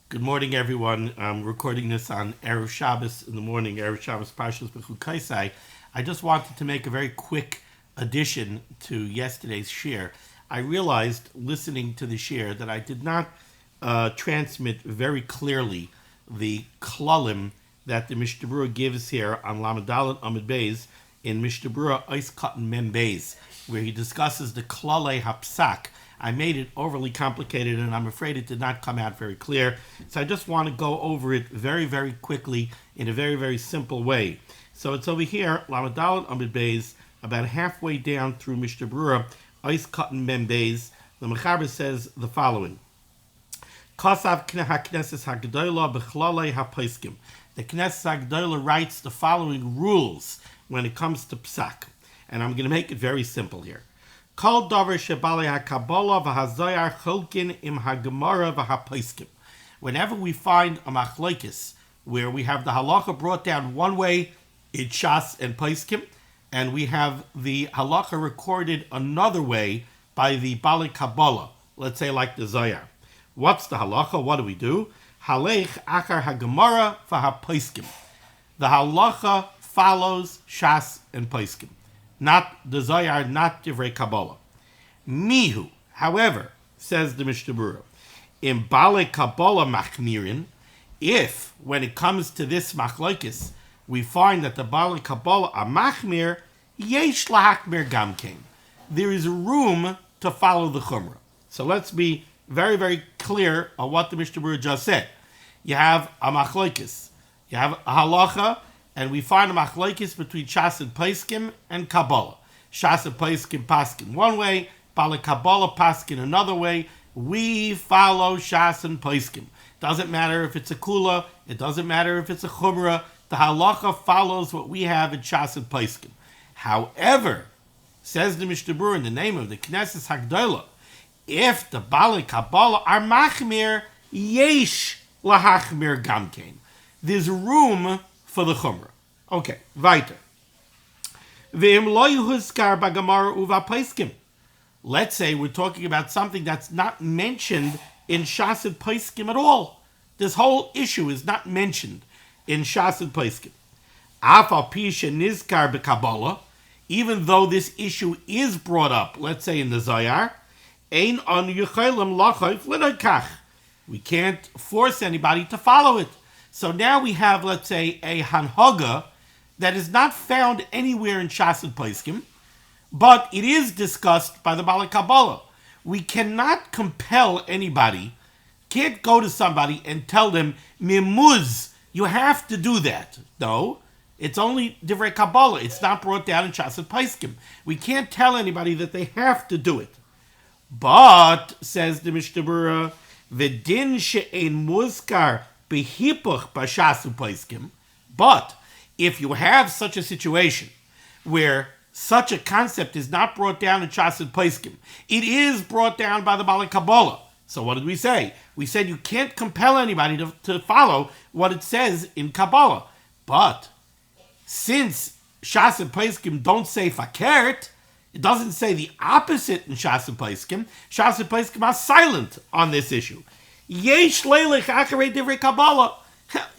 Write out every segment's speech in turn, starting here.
Good morning, everyone. I'm recording this on Erev Shabbos in the morning, Erev Shabbos Parshas Bechukaisai. I just wanted to make a very quick addition to yesterday's share. I realized, listening to the share, that I did not transmit very clearly the klalim that the Mishnah Berurah gives here on Lamed Dalet Amud Beis in Mishnah Berurah Ois Katan Mem Beis, where he discusses the Klalei HaPsak. I made it overly complicated, and I'm afraid it did not come out very clear. So I just want to go over it very, very quickly in a very, very simple way. So it's over here, Lamed Dalet Amud Beis, about halfway down through Mishnah Berurah Ois Katan Mem Beis. The Mechaber says the following: Kasav HaKnesses HaGedolah B'Klalei HaPsak. The Knesset HaGedolah writes the following rules when it comes to psak, and I'm going to make it very simple here. Kol davar shebalei haKabbalah v'haZoyar cholkin im haGemara v'haPoskim. Whenever we find a machlokes where we have the halacha brought down one way in Shas and Poskim, and we have the halacha recorded another way by the Balei Kabbalah, let's say like the Zoyar. What's the halacha? What do we do? Halech achar haGemara v'haPoskim. The halacha follows Shas and Poskim, not the Zoyar, not Divrei Kabbalah. Mihu, however, says the Mishnah Berurah, in Balei Kabbalah machmirin, if, when it comes to this machlokes, we find that the Balei Kabbalah are machmir, yesh lahachmir gamkein. There is room to follow the chumrah. So let's be very, very clear on what the Mishnah Berurah just said. You have a machlokes, you have a halacha, and we find a machlokes between Shas and Poskim and Kabbalah. Shas and Poskim paskin one way, Balei Kabbalah paskin another way. We follow Shas and Poskim. Doesn't matter if it's a kula, it doesn't matter if it's a chumrah. The halacha follows what we have in Shas and Poskim. However, says the Mishnah Berurah in the name of the Knesset HaGedolah, if the Balei Kabbalah are machmir, yesh lahachmir gamkein. There's room for the chumrah. Okay, weiter. V'im lo yuhuzkar b'Gemara uva Poskim. Let's say we're talking about something that's not mentioned in Shas and Poskim at all. This whole issue is not mentioned in Shas and Poskim. Af al pi shenizkar b'Kabbalah, even though this issue is brought up, let's say in the Zoyar, ein anu yuchelim lachayf l'nokach. We can't force anybody to follow it. So now we have, let's say, a hanhaga that is not found anywhere in Shas and Poskim, but it is discussed by the Balei Kabbalah. We cannot compel anybody, can't go to somebody and tell them, mimuz, you have to do that. No, it's only Divrei Kabbalah. It's not brought down in Shas and Poskim. We can't tell anybody that they have to do it. But, says the Mishnah Berurah, v'din she'ein muzkar b'hipuch b'Shas and Poskim. But if you have such a situation where such a concept is not brought down in Shas and Poskim, it is brought down by the Balei Kabbalah. So what did we say? We said you can't compel anybody to follow what it says in Kabbalah. But since Shas and Poskim don't say fakert, it doesn't say the opposite in Shas and Poskim. Shas and Poskim are silent on this issue. Yesh leilech acharei divrei Kabbalah.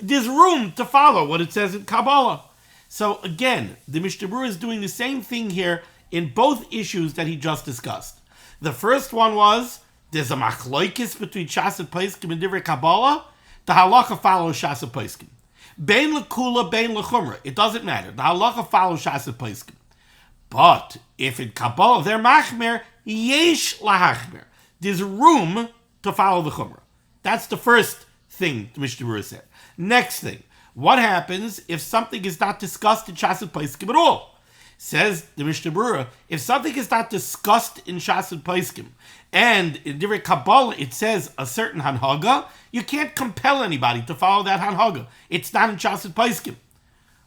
There's room to follow what it says in Kabbalah. So again, the Mishnah Berurah is doing the same thing here in both issues that he just discussed. The first one was, there's a machlokes between Shas and Poskim and Divrei Kabbalah. The halacha follows Shas and Poskim. Bein lekula, bein lechumrah. It doesn't matter. The halacha follows Shas and Poskim. But if in Kabbalah they're machmer, yesh lahachmer. There's room to follow the chumrah. That's the first thing the Mishnah Berurah said. Next thing, what happens if something is not discussed in Shas and Poskim at all? Says the Mishnah Berurah, if something is not discussed in Shas and Poskim, and in Divrei Kabbalah it says a certain hanhaga, you can't compel anybody to follow that hanhaga. It's not in Shas and Poskim.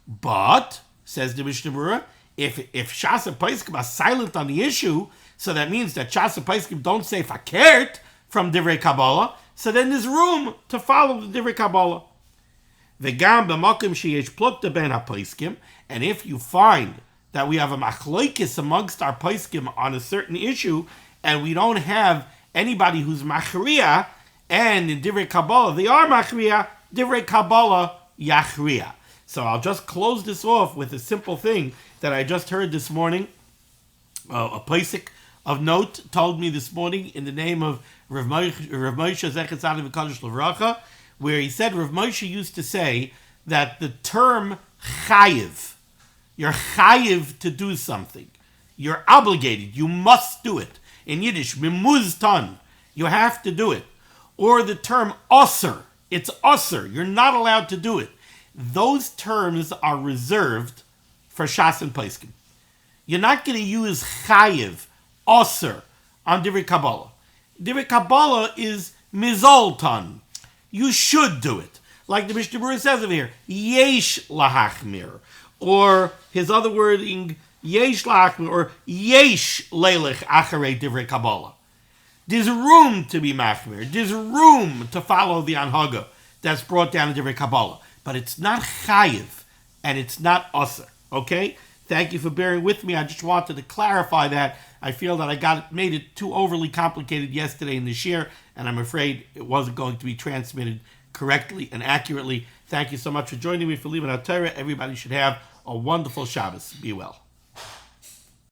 But, says the Mishnah Berurah, if Shas and Poskim are silent on the issue, so that means that Shas and Poskim don't say fakert from Divrei Kabbalah, so then there's room to follow the Divrei Kabbalah. V'gam b'makom sheyesh plukta ben haPoskim, and if you find that we have a machlokes amongst our Poskim on a certain issue, and we don't have anybody who's machriya, And in Divrei Kabbalah, they are Machriya, Divrei Kabbalah Yachriya. So I'll just close this off with a simple thing that I just heard this morning. A Pesach of note told me this morning in the name of Rav Moshe Zecher Tzaddik V'Kadosh L'Vracha, where he said Rav Moshe used to say that the term chayiv, you're chayiv to do something. You're obligated. You must do it. In Yiddish, mimuztan, you have to do it. Or the term osir, it's osir, you're not allowed to do it. Those terms are reserved for Shas and Pesachim. You're not going to use chayiv, osir, on Divrei Kabbalah. Divrei Kabbalah is mizoltan. You should do it. Like the Mishnah Berurah says over here, yesh lahachmir. Or his other wording, yesh lahachmir, or yesh leilech acharei Divrei Kabbalah. There's room to be machmir. There's room to follow the anhaga that's brought down in Divrei Kabbalah. But it's not chayiv, and it's not osir. Okay? Thank you for bearing with me. I just wanted to clarify that. I feel that I made it too overly complicated yesterday in the shir, and I'm afraid it wasn't going to be transmitted correctly and accurately. Thank you so much for joining me for Limud HaTorah. Everybody should have a wonderful Shabbos. Be well.